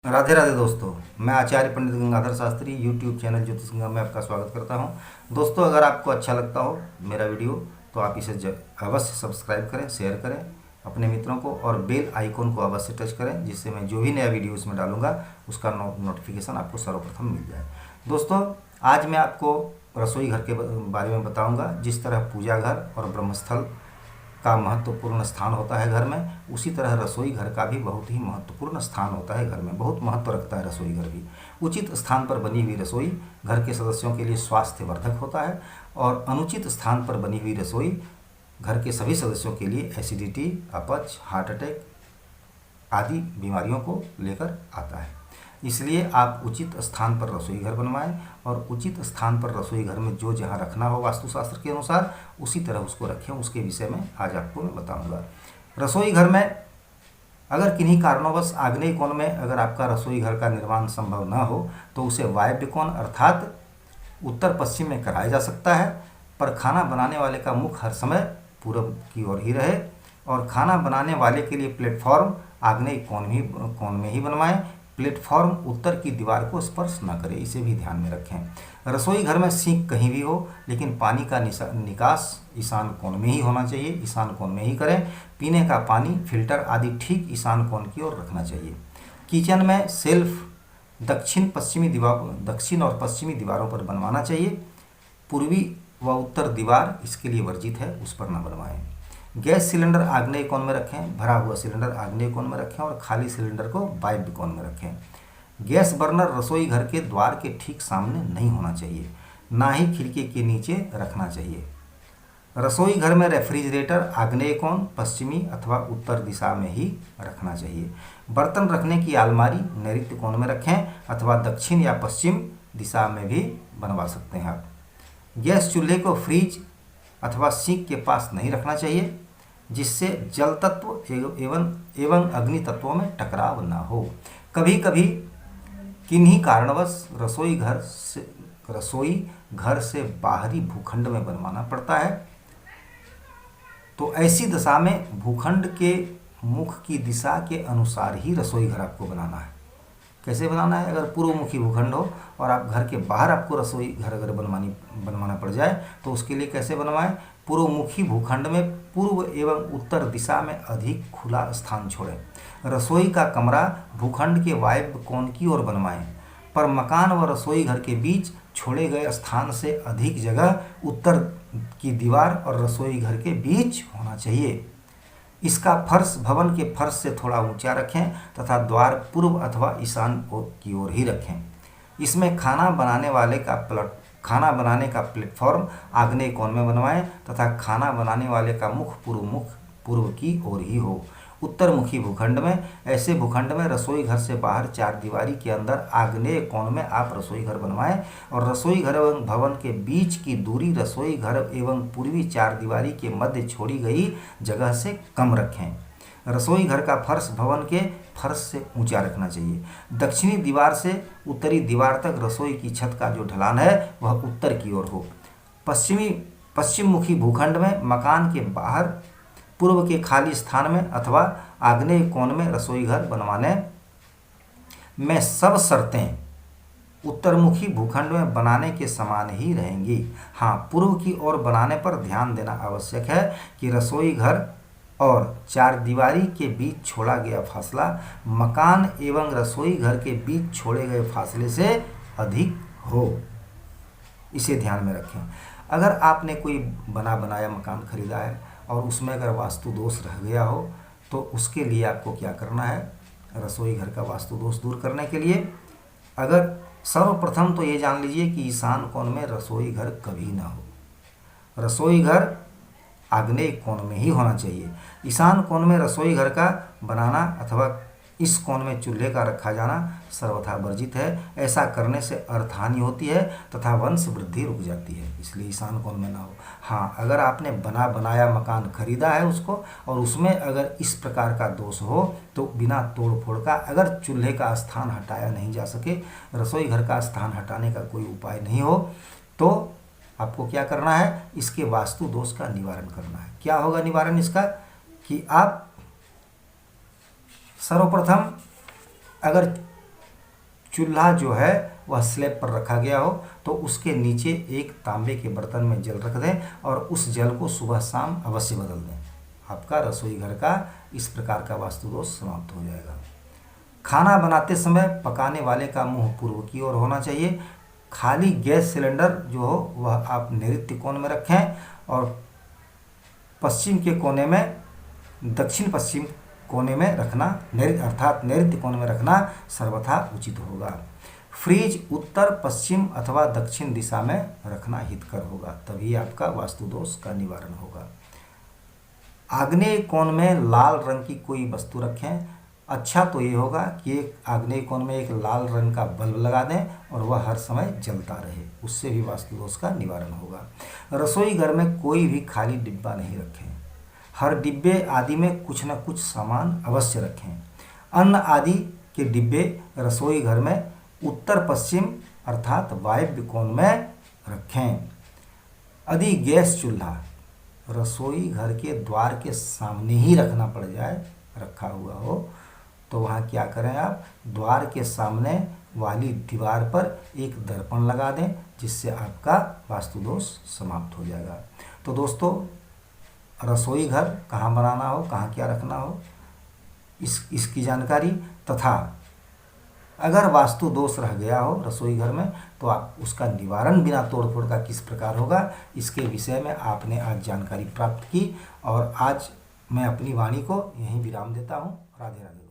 राधे राधे दोस्तों, मैं आचार्य पंडित Gangadhar Shastri YouTube channel ज्योतिष गंगा में आपका स्वागत करता हूं। दोस्तों, अगर आपको अच्छा लगता हो मेरा वीडियो तो आप इसे अवश्य सब्सक्राइब करें, शेयर करें अपने मित्रों को और बेल आइकॉन को अवश्य टच करें, जिससे मैं जो भी नया वीडियो इसमें डालूंगा उसका नोटिफिकेशन आपको सर्वप्रथम मिल जाए। दोस्तों, आज मैं आपको रसोई घर के बारे में बताऊँगा। जिस तरह पूजा घर और ब्रह्मस्थल का महत्वपूर्ण स्थान होता है घर में, उसी तरह रसोई घर का भी बहुत ही महत्वपूर्ण स्थान होता है घर में। बहुत महत्व रखता है रसोई घर भी। उचित स्थान पर बनी हुई रसोई घर के सदस्यों के लिए स्वास्थ्यवर्धक होता है और अनुचित स्थान पर बनी हुई रसोई घर के सभी सदस्यों के लिए एसिडिटी, अपच, हार्ट अटैक आदि बीमारियों को लेकर आता है। इसलिए आप उचित स्थान पर रसोई घर बनवाएं और उचित स्थान पर रसोई घर में जो जहां रखना हो वास्तुशास्त्र के अनुसार उसी तरह उसको रखें। उसके विषय में आज आपको मैं बताऊंगा। रसोई घर में अगर किन्हीं कारणवश आग्नेय कोण में अगर आपका रसोई घर का निर्माण संभव न हो तो उसे वायव्य कोण अर्थात उत्तर पश्चिम में कराया जा सकता है, पर खाना बनाने वाले का मुख हर समय पूर्व की ओर ही रहे और खाना बनाने वाले के लिए प्लेटफॉर्म आग्नेय कोण में ही बनवाएं। प्लेटफॉर्म उत्तर की दीवार को स्पर्श न करे, इसे भी ध्यान में रखें। रसोई घर में सिंक कहीं भी हो, लेकिन पानी का निकास ईशान कोण में ही होना चाहिए, ईशान कोण में ही करें। पीने का पानी, फिल्टर आदि ठीक ईशान कोण की ओर रखना चाहिए। किचन में सेल्फ दक्षिण और पश्चिमी दीवारों पर बनवाना चाहिए। पूर्वी व उत्तर दीवार इसके लिए वर्जित है, उस पर न बनवाएं। गैस सिलेंडर आग्नेय कोण में रखें, भरा हुआ सिलेंडर आग्नेय कोण में रखें और खाली सिलेंडर को वायव्य कोण में रखें। गैस बर्नर रसोई घर के द्वार के ठीक सामने नहीं होना चाहिए, ना ही खिड़की के नीचे रखना चाहिए। रसोई घर में रेफ्रिजरेटर आग्नेय कोण, पश्चिमी अथवा उत्तर दिशा में ही रखना चाहिए। बर्तन रखने की अलमारी नैऋत्य कोण में रखें अथवा दक्षिण या पश्चिम दिशा में भी बनवा सकते हैं आप। गैस चूल्हे को फ्रिज अथवा सिंक के पास नहीं रखना चाहिए, जिससे जल तत्व एवं अग्नि तत्वों में टकराव न हो। कभी कभी किन्हीं कारणवश रसोई घर से बाहरी भूखंड में बनवाना पड़ता है, तो ऐसी दशा में भूखंड के मुख की दिशा के अनुसार ही रसोई घर आपको बनाना है। कैसे बनाना है? अगर पूर्वमुखी भूखंड हो और आप घर के बाहर आपको रसोई घर अगर बनवाना पड़ जाए तो उसके लिए कैसे बनवाएं? पूर्वमुखी भूखंड में पूर्व एवं उत्तर दिशा में अधिक खुला स्थान छोड़ें। रसोई का कमरा भूखंड के वायव्य कोण की ओर बनवाएं, पर मकान व रसोई घर के बीच छोड़े गए स्थान से अधिक जगह उत्तर की दीवार और रसोई घर के बीच होना चाहिए। इसका फर्श भवन के फर्श से थोड़ा ऊंचा रखें तथा द्वार पूर्व अथवा ईशान की ओर ही रखें। इसमें खाना बनाने का प्लेटफॉर्म आग्नेय कोण में बनवाएं तथा खाना बनाने वाले का मुख पूर्व की ओर ही हो। उत्तरमुखी भूखंड में, ऐसे भूखंड में रसोई घर से बाहर चार दीवारी के अंदर आग्नेय कोण में आप रसोई घर बनवाएं और रसोई घर एवं भवन के बीच की दूरी रसोई घर एवं पूर्वी चार दीवारी के मध्य छोड़ी गई जगह से कम रखें। रसोई घर का फर्श भवन के फर्श से ऊंचा रखना चाहिए। दक्षिणी दीवार से उत्तरी दीवार तक रसोई की छत का जो ढलान है वह उत्तर की ओर हो। पश्चिम मुखी भूखंड में मकान के बाहर पूर्व के खाली स्थान में अथवा आग्नेय कोण में रसोई घर बनवाने में सब शर्तें उत्तरमुखी भूखंड में बनाने के समान ही रहेंगी। हाँ, पूर्व की ओर बनाने पर ध्यान देना आवश्यक है कि रसोई घर और चार दीवारी के बीच छोड़ा गया फासला मकान एवं रसोई घर के बीच छोड़े गए फासले से अधिक हो, इसे ध्यान में रखें। अगर आपने कोई बना बनाया मकान खरीदा है और उसमें अगर वास्तु दोष रह गया हो तो उसके लिए आपको क्या करना है? रसोई घर का वास्तु दोष दूर करने के लिए अगर सर्वप्रथम तो ये जान लीजिए कि ईशान कोण में रसोई घर कभी ना हो। रसोई घर आग्नेय कोण में ही होना चाहिए। ईशान कोण में रसोई घर का बनाना अथवा इस कोण में चूल्हे का रखा जाना सर्वथा वर्जित है। ऐसा करने से अर्थहानि होती है तथा वंश वृद्धि रुक जाती है, इसलिए ईशान कोण में ना हो। हाँ, अगर आपने बना बनाया मकान खरीदा है उसको और उसमें अगर इस प्रकार का दोष हो तो बिना तोड़ फोड़ का, अगर चूल्हे का स्थान हटाया नहीं जा सके, रसोई घर का स्थान हटाने का कोई उपाय नहीं हो, तो आपको क्या करना है? इसके वास्तु दोष का निवारण करना है। क्या होगा निवारण इसका? कि आप सर्वप्रथम अगर चूल्हा जो है वह स्लैब पर रखा गया हो तो उसके नीचे एक तांबे के बर्तन में जल रख दें और उस जल को सुबह शाम अवश्य बदल दें। आपका रसोई घर का इस प्रकार का वास्तु दोष समाप्त हो जाएगा। खाना बनाते समय पकाने वाले का मुंह पूर्व की ओर होना चाहिए। खाली गैस सिलेंडर जो हो वह आप नैऋत्य कोण में रखें और पश्चिम के कोने में, दक्षिण पश्चिम कोने में रखना, अर्थात नैऋत्य कोण में रखना सर्वथा उचित होगा। फ्रिज उत्तर पश्चिम अथवा दक्षिण दिशा में रखना हितकर होगा, तभी आपका वास्तु दोष का निवारण होगा। आग्नेय कोण में लाल रंग की कोई वस्तु रखें। अच्छा तो ये होगा कि एक आग्नेय कोण में एक लाल रंग का बल्ब लगा दें और वह हर समय जलता रहे, उससे भी वास्तु दोष का निवारण होगा। रसोई घर में कोई भी खाली डिब्बा नहीं रखें। हर डिब्बे आदि में कुछ न कुछ सामान अवश्य रखें। अन्न आदि के डिब्बे रसोई घर में उत्तर पश्चिम अर्थात वायव्य कोण में रखें। यदि गैस चूल्हा रसोई घर के द्वार के सामने ही रखना पड़ जाए, रखा हुआ हो, तो वहाँ क्या करें आप, द्वार के सामने वाली दीवार पर एक दर्पण लगा दें, जिससे आपका वास्तु दोष समाप्त हो जाएगा। तो दोस्तों, रसोई घर कहाँ बनाना हो, कहाँ क्या रखना हो, इसकी जानकारी तथा अगर वास्तु दोष रह गया हो रसोई घर में तो आप उसका निवारण बिना तोड़फोड़ का किस प्रकार होगा, इसके विषय में आपने आज जानकारी प्राप्त की। और आज मैं अपनी वाणी को यहीं विराम देता हूँ। राधे राधे।